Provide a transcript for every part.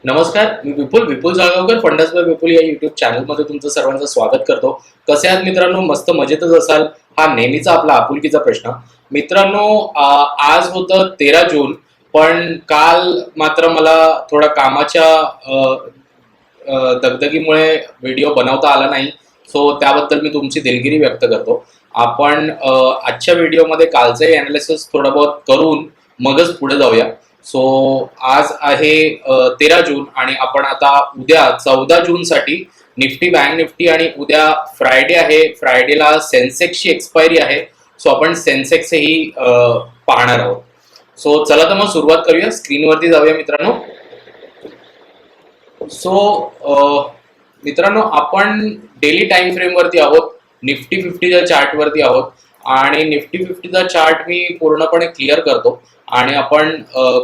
नमस्कार, मी विपुल जाळगावकर funds bye विपुल या YouTube चॅनलमध्ये तुमचं सर्वांचं स्वागत करतो. कसे आहात मित्रांनो? मस्त मजेतच असाल. हा नेहमीचा आपला आपुलकीचा प्रश्न. मित्रांनो, आज होतं 13 जून, पण काल मात्र मला थोडा कामाच्या दगदगीमुळे व्हिडिओ बनवता आला नाही. सो त्याबद्दल मी तुमची दिलगिरी व्यक्त करतो. आपण आजच्या व्हिडिओमध्ये कालचंही अनालिसिस थोडं बहुत करून मगच पुढे जाऊया. सो आज आहे 13 जून आणि आपण आता उद्या 14 जून साठी निफ्टी, बँक निफ्टी आणि उद्या फ्रायडे आहे. फ्रायडेला सेन्सेक्सची एक्सपायरी आहे. सो आपण सेन्सेक्स ही पाहणार आहोत. सो चला तर मग सुरुवात करूया. स्क्रीनवरती जाऊया मित्रांनो. सो मित्रांनो, आपण डेली टाइम फ्रेम वरती आहोत. निफ्टी 50च्या चार्ट वरती आहोत आणि निफ्टी 50चा चार्ट मी पूर्णपणे क्लिअर करतो आणि आपण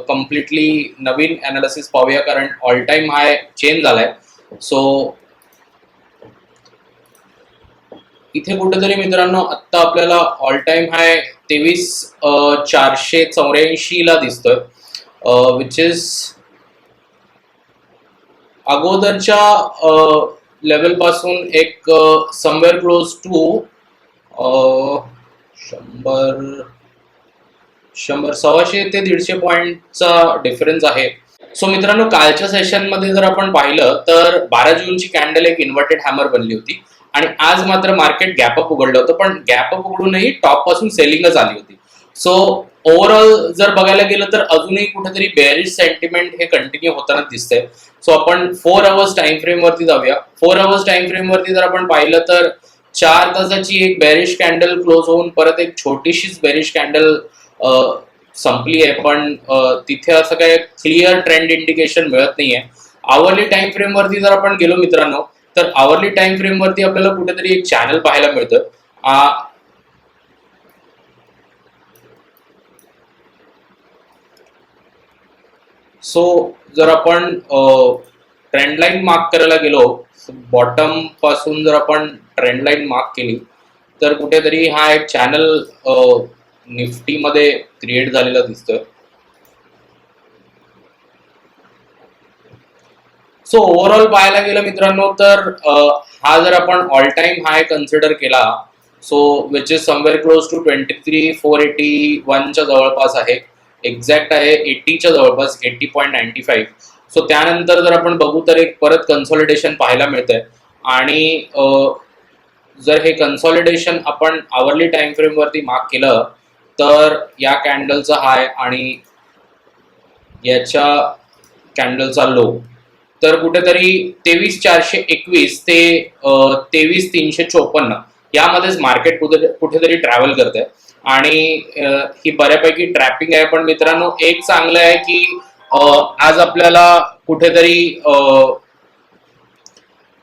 कम्प्लिटली नवीन अनालिसिस पाहूया, कारण ऑल टाइम हाय चेंज झालाय. सो इथे कुठेतरी मित्रांनो आत्ता आपल्याला ऑल टाइम हाय 23,484 ला दिसतोय, विच इज अगोदरच्या लेवल पासून एक समवेअर क्लोज टू 100 ते 150 पॉईंटचा डिफरन्स आहे. सो मित्रांनो, कालच्या सेशन मध्ये जर आपण पाहिलं तर 12 जूनची कॅन्डल एक इन्व्हर्टेड हॅमर बनली होती आणि आज मात्र मार्केट गॅपअप उघडलं होतं, पण गॅपअप उघडूनही टॉप पासून सेलिंगच आली होती. सो ओव्हरऑल जर बघायला गेलं तर अजूनही कुठेतरी बेअरिश सेंटिमेंट हे कंटिन्यू होताना दिसतंय. सो आपण 4 आवर्स टाइम फ्रेम वरती जाऊया. 4 आवर्स टाइम फ्रेम वरती जर आपण पाहिलं तर 4 तासाची एक बेअरिश कॅन्डल क्लोज होऊन परत एक छोटीशीच बेअरिश कॅन्डल संपली आहे, पण तिथे असं काही क्लिअर ट्रेंड इंडिकेशन मिळत नाहीये. आवरली टाइम फ्रेम वरती जर आपण गेलो मित्रांनो, तर आवरली टाइम फ्रेम वरती आपल्याला कुठेतरी एक चॅनल पाहायला मिळतं. सो जर आपण ट्रेंड लाईन मार्क करायला गेलो, बॉटम पासून जर आपण ट्रेंड लाईन मार्क केली तर कुठेतरी हा एक चॅनल निफ्टी मध्ये क्रिएट झालेला दिसतोय. सो ओव्हरऑल पाहायला गेलं मित्रांनो तर हा जर आपण ऑल टाइम हाय कन्सिडर केला, so which is somewhere close to 23,481च्या जवळपास आहे. एक्झॅक्ट आहे 80च्या जवळपास, 80.95. सो त्यानंतर जर आपण बघू तर एक परत कन्सॉलिडेशन पाहायला मिळतंय आणि जर हे कन्सॉलिडेशन आपण आवरली टाइम फ्रेम वरती मार्क केलं तर या कॅन्डलचा हाय आणि याच्या कॅन्डलचा लो तर कुठेतरी 23,421 ते 23,354 यामध्येच मार्केट कुठेतरी ट्रॅव्हल करत आहे आणि ही बऱ्यापैकी ट्रॅपिंग आहे. पण मित्रांनो, एक चांगलं आहे की आज आपल्याला कुठेतरी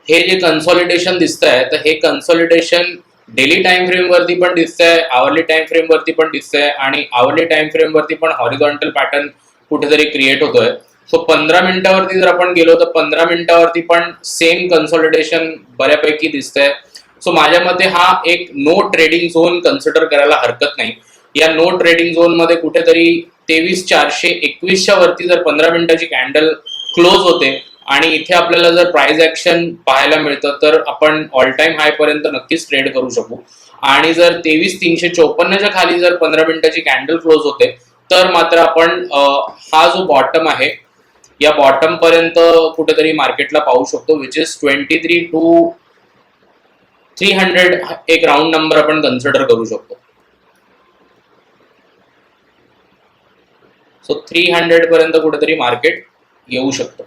हे जे कन्सॉलिडेशन दिसतंय, तर हे कन्सॉलिडेशन डेली टाइम फ्रेम वरती पण दिसतंय, आवरली टाइम फ्रेम वरती पण दिसतंय आणि आवरली टाइम फ्रेम वरती पण हॉरिझॉन्टल पॅटर्न कुठेतरी क्रिएट होतोय. सो 15 मिनिटावरती जर आपण गेलो तर 15 मिनिटावरती पण सेम कन्सॉलिडेशन बऱ्यापैकी दिसतंय. सो माझ्या मते हा एक नो ट्रेडिंग झोन कन्सिडर करायला हरकत नाही. या नो ट्रेडिंग झोन मध्ये कुठेतरी 23,421च्या वरती जर 15 मिनिटाची कॅन्डल क्लोज होते आणि इथे आपल्याला जर प्राइस ऍक्शन पाहायला मिळतं तर आपण ऑल टाइम हाय पर्यंत नक्कीच ट्रेड करू शकू. आणि जर 23,354च्या खाली जर 15 मिनिटाची कॅन्डल क्लोज होते तर मात्र आपण हा जो बॉटम आहे या बॉटम पर्यंत कुठेतरी मार्केटला पाहू शकतो, विच इज 23,300 एक राऊंड नंबर आपण कन्सिडर करू शकतो. सो 300 पर्यंत कुठेतरी मार्केट येऊ शकतं.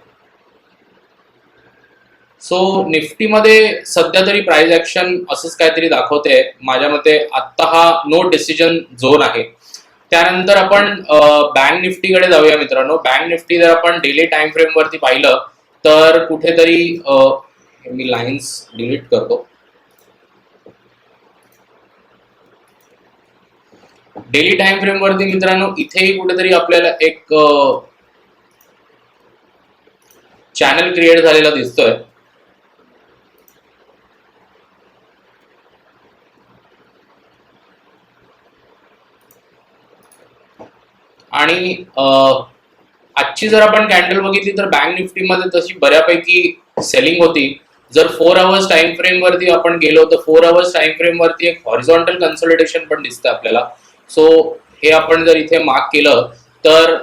सो निफ्टीमध्ये सध्या तरी प्राइस ऍक्शन असंच काहीतरी दाखवते. माझ्या मते आत्ता हा नो डिसिजन झोन आहे. त्यानंतर आपण बँक निफ्टीकडे जाऊया मित्रांनो. बँक निफ्टी जर आपण डेली टाइम फ्रेम वरती पाहिलं तर कुठेतरी मी लाईन्स डिलीट करतो. डेली टाइम फ्रेम वरती मित्रांनो इथेही कुठेतरी आपल्याला एक चॅनल क्रिएट झालेला दिसतोय आणि आजची जर आपण कॅन्डल बघितली तर बँक निफ्टीमध्ये तशी बऱ्यापैकी सेलिंग होती. जर 4 आवर्स टाइम फ्रेम वरती आपण गेलो तर 4 आवर्स टाइम फ्रेम वरती एक हॉरिझॉन्टल कन्सोलिडेशन पण दिसतं आपल्याला. सो हे आपण जर इथे मार्क केलं तर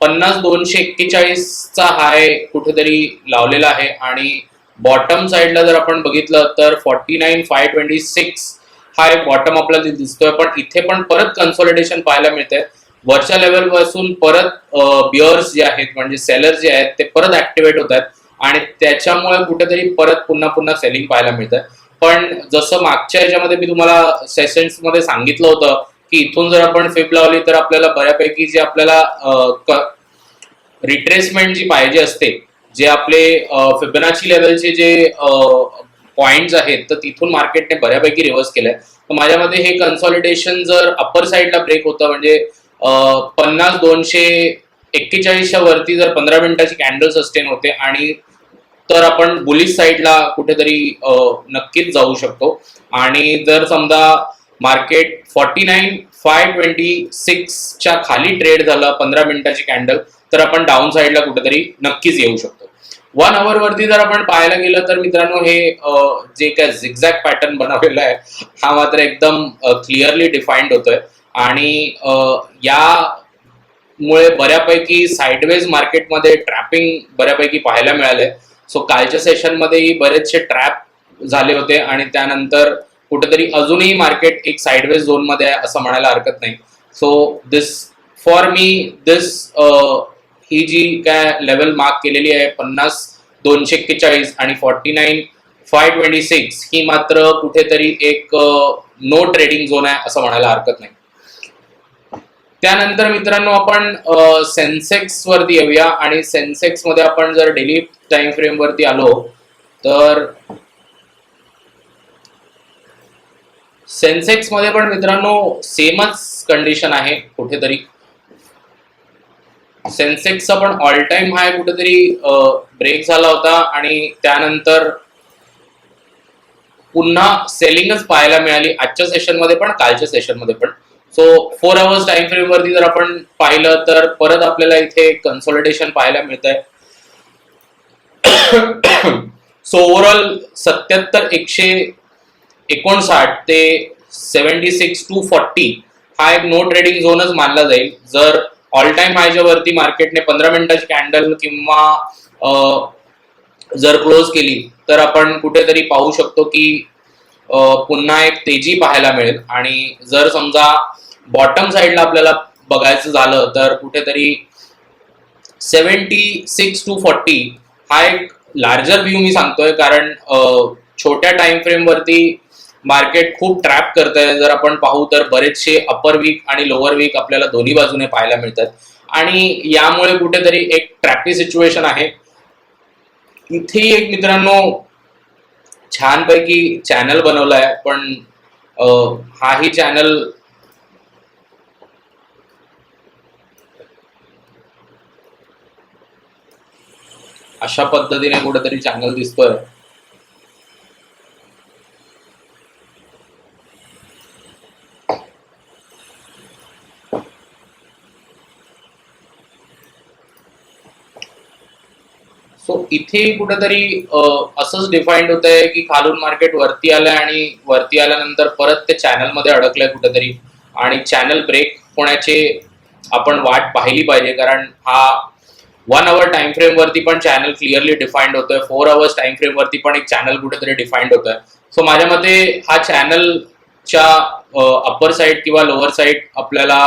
50,241 चा हाय कुठेतरी लावलेला आहे आणि बॉटम साईडला जर आपण बघितलं तर 49,526 हा एक बॉटम आपल्याला दिसतोय. पण इथे पण परत कन्सोलिडेशन पाहायला मिळतंय. वरच्या लेवल पासून परत बिअर्स जे आहेत म्हणजे सेलर जे आहेत ते परत ऍक्टिव्हेट होत आहेत आणि त्याच्यामुळे कुठेतरी परत पुन्हा पुन्हा सेलिंग पाहायला मिळतंय. पण जसं मागच्या ह्याच्यामध्ये मी तुम्हाला सेशन्स मध्ये सांगितलं होतं की इथून जर आपण फिब लावली तर आपल्याला बऱ्यापैकी जे आपल्याला रिट्रेसमेंट जी पाहिजे असते, जे आपले फिबोनाची लेवलचे जे पॉइंट्स आहेत तर तिथून मार्केटने बऱ्यापैकी रिव्हर्स केलंय. तर माझ्यामध्ये हे कन्सॉलिडेशन जर अप्पर साईडला ब्रेक होतं म्हणजे 50,241च्या वरती जर 15 मिनिटाची कॅन्डल सस्टेन होते आणि तर आपण बुलिश साईडला कुठेतरी नक्कीच जाऊ शकतो. आणि जर समजा मार्केट 49,526च्या खाली ट्रेड झालं 15 मिनिटाची कॅन्डल तर आपण डाऊन साईडला कुठेतरी नक्कीच येऊ शकतो. 1 आवर वरती जर आपण पाहायला गेलं तर मित्रांनो हे जे काय झिगझॅग पॅटर्न बनवलेला आहे हा मात्र एकदम क्लिअरली डिफाईन्ड होतोय आणि यामुळे बऱ्यापैकी साइडवेज मार्केटमध्ये ट्रॅपिंग बऱ्यापैकी पाहायला मिळालंय. सो कालच्या सेशनमध्येही बरेचसे ट्रॅप झाले होते आणि त्यानंतर कुठेतरी अजूनही मार्केट एक साइडवेज झोन मध्ये आहे असं म्हणायला हरकत नाही. So this for me this he जी काय लेवल मार्क केलेली आहे 50,241 आणि 49,526 ही मात्र कुठेतरी एक नो ट्रेडिंग झोन आहे असं म्हणायला हरकत नाही. त्यानंतर मित्रांनो आपण सेन्सेक्स वरती येऊया आणि सेन्सेक्स मध्ये आपण जर डेली टाइम फ्रेम वरती आलो तर सेन्सेक्स मध्ये पण मित्रांनो सेमच कंडिशन आहे. कुठेतरी सेन्सेक्सचा पण ऑल टाइम हाय कुठेतरी ब्रेक झाला होता आणि त्यानंतर पुन्हा सेलिंगच पाहायला मिळाली आजच्या सेशन मध्ये पण कालच्या सेशन मध्ये पण. सो 4 आवर्स टाइम फ्रेम वरती जर आपण पाहिलं तर परत आपल्याला इथे कन्सोलिडेशन पाहायला मिळत आहे. सो ओव्हरऑल 77,159 ते 76,240 हा एक नो ट्रेडिंग झोनच मानला जाईल. जर ऑल टाइम हायच्या वरती मार्केटने 15 मिनिटाची कॅन्डल किंवा जर क्लोज केली तर आपण कुठेतरी पाहू शकतो की पुन्हा एक तेजी पाहायला मिळेल. आणि जर समजा बॉटम साईडला आपल्याला बघायचं झालं तर कुठेतरी 76,240 हा एक लार्जर व्ह्यू मी सांगतोय कारण छोट्या टाइम फ्रेम वरती मार्केट खूप ट्रॅप करत आहे. जर आपण पाहू तर बरेचसे अपर वीक आणि लोअर वीक आपल्याला दोन्ही बाजूने पाहायला मिळतात आणि यामुळे कुठेतरी एक ट्रॅपी सिच्युएशन आहे. इथे एक मित्रांनो छानपैकी चॅनल बनवलाय पण हाही चॅनल अशा पद्धतीने कुठेतरी चॅनल दिसतोय. सो इथे कुठेतरी असंच डिफाईंड होत आहे की खालून मार्केट वरती आलंय आणि वरती आल्यानंतर परत ते चॅनल मध्ये अडकलंय कुठेतरी आणि चॅनल ब्रेक होण्याचे आपण वाट पाहिली पाहिजे कारण हा 1 आवर टाइम फ्रेम वरती पण चॅनल क्लिअरली डिफाईंड होतोय. 4 आवर्स टाइम फ्रेम वरती पण एक चॅनल कुठेतरी डिफाईंड होतोय. सो माझ्या मते हा चॅनलच्या अप्पर साईड किंवा लोअर साईड आपल्याला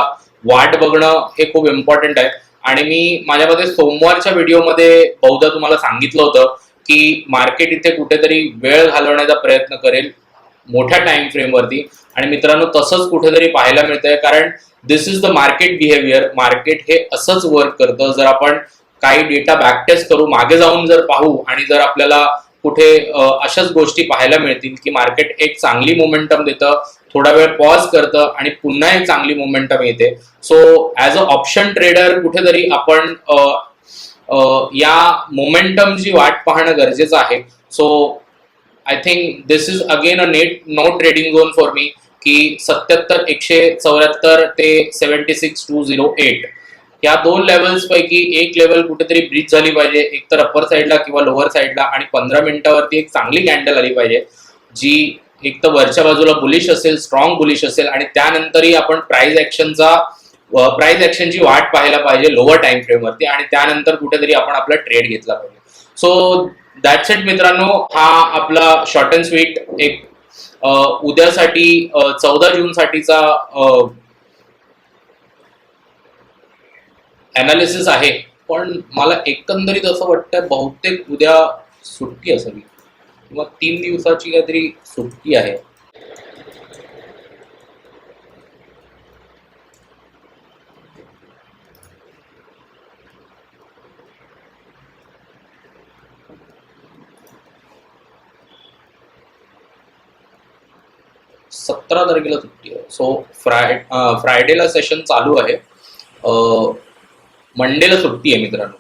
वाट बघणं हे खूप इम्पॉर्टंट आहे. आणि मी माझ्यामध्ये सोमवारच्या व्हिडिओमध्ये बहुधा तुम्हाला सांगितलं होतं की मार्केट इथे कुठेतरी वेळ घालवण्याचा प्रयत्न करेल मोठ्या टाइम फ्रेम वरती आणि मित्रांनो तसंच कुठेतरी पाहायला मिळतंय कारण this is the market behaviour. Market हे असंच वर्क करतं. जर आपण काही डेटा बॅकटेस्ट करू मागे जाऊन जर पाहू आणि जर आपल्याला कुठे अशाच गोष्टी पाहायला मिळतील की मार्केट एक चांगली मोमेंटम देतं, थोडा वेळ पॉज करतं आणि पुन्हा एक चांगली मोमेंटम येते. So as a option trader कुठेतरी आपण या मोमेंटमची वाट पाहणं गरजेचं आहे. So I think this is again a no trading zone for me की 77,174 ते 76,208 या 2 लेवल्स पैकी एक लेवल कुठेतरी ब्रीच झाली पाहिजे, एक तर अप्पर साईडला किंवा लोअर साईडला, आणि 15 मिनिटावरती एक चांगली कॅन्डल आली पाहिजे जी एक तर वरच्या बाजूला बुलिश असेल, स्ट्रॉंग बुलिश असेल, आणि त्यानंतरही आपण प्राइस ऍक्शनची वाट पाहायला पाहिजे लोअर टाइम फ्रेम वरती, आणि त्यानंतर कुठेतरी आपण आपला ट्रेड घेतला पाहिजे. सो दॅट्स इट मित्रांनो, हा आपला शॉर्ट अँड स्वीट एक उद्यासाठी 14 जून साठीचा अनालिसिस आहे. पण मला एकंदरीत असं वाटतं बहुतेक उद्या सुट्टी असावी किंवा 3 दिवसाची काहीतरी सुट्टी आहे. सतरा तारखेला सुट्टी आहे. सो फ्रायडेला सेशन चालू आहे, मंडेला सुट्टी आहे मित्रांनो.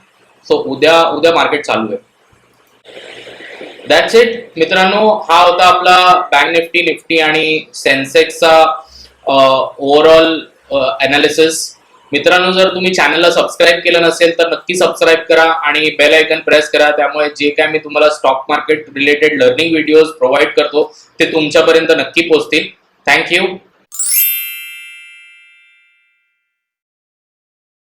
सो उद्या मार्केट चालू आहे. दॅट्स इट मित्रांनो, हा होता आपला बँक निफ्टी आणि सेन्सेक्सचा ओव्हरऑल अनालिसिस. मित्रांनो, जर तुम्ही चॅनलला सबस्क्राईब केलं नसेल तर नक्की सबस्क्राईब करा आणि बेल आयकन प्रेस करा. त्यामुळे जे काय मी तुम्हाला stock market related learning videos provide करतो ते तुमच्यापर्यंत नक्की पोहोचतील. थँक्यू.